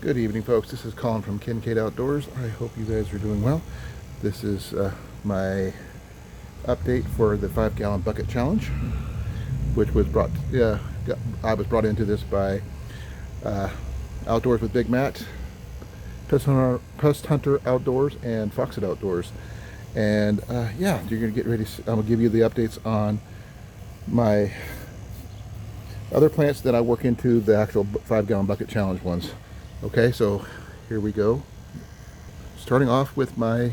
Good evening, folks. This is Colin from Kincaid Outdoors. I hope you guys are doing well. This is my update for the 5-gallon bucket challenge, which was I was brought into this by Outdoors with Big Matt, Pest Hunter Outdoors, and Foxit Outdoors. And yeah, you're gonna get ready. I'm gonna give you the updates on my other plants that I work into the actual 5-gallon bucket challenge ones. Okay, so here we go. Starting off with my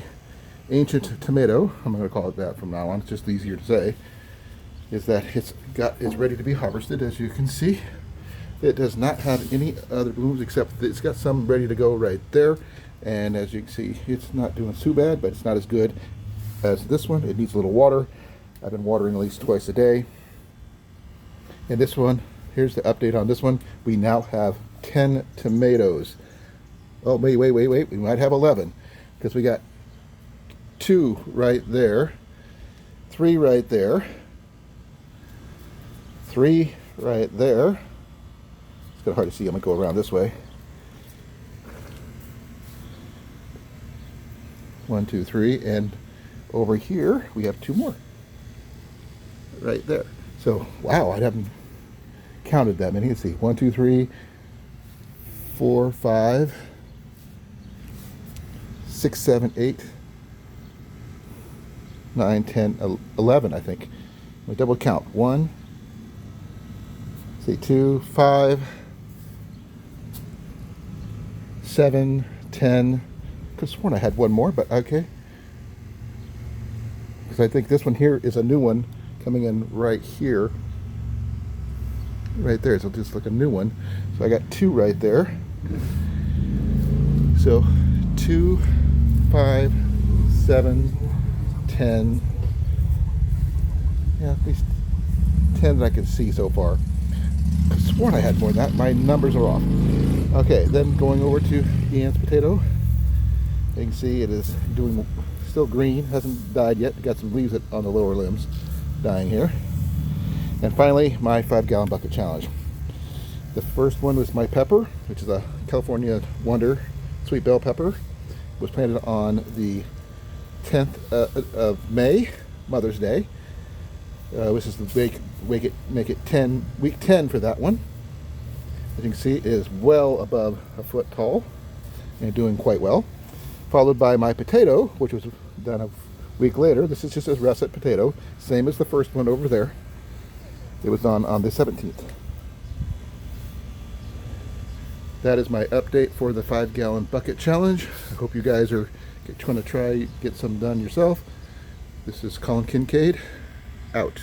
ancient tomato, I'm going to call it that from now on, it's just easier to say, is that it's ready to be harvested. As you can see, it does not have any other blooms except that it's got some ready to go right there. And as you can see, it's not doing too bad, but it's not as good as this one. It needs a little water. I've been watering at least twice a day. And this one, here's the update on this one. We now have 10 tomatoes. Oh, wait. We might have 11 because we got 2 right there, 3 right there, 3 right there. It's kind of hard to see. I'm going to go around this way. 1, 2, 3. And over here, we have 2 more right there. So, wow, I haven't counted that many. Let's see. 1, 2, 3, 4, 5, 6, 7, 8, 9, 10, 11, I think. We double count. 1, say 2, 5, 7, 10. Could have sworn I had one more, but okay. Because I think this one here is a new one coming in right here. Right there, so just like a new one. So I got 2 right there. So 2, 5, 7, 10. Yeah, at least 10 that I can see so far. I could have sworn I had more than that. My numbers are off. Okay, then going over to Ian's potato. You can see it is doing still green, hasn't died yet. Got some leaves on the lower limbs dying here. And finally, my 5-gallon bucket challenge. The first one was my pepper, which is a California Wonder sweet bell pepper. It was planted on the 10th of May, Mother's Day. This is the make it week 10 for that one. As you can see, it is well above a foot tall and doing quite well. Followed by my potato, which was done a week later. This is just a Russett Potato, same as the first one over there. It was on the 17th. That is my update for the 5-gallon bucket challenge. I hope you guys are trying to get some done yourself. This is Colin Kincaid, out.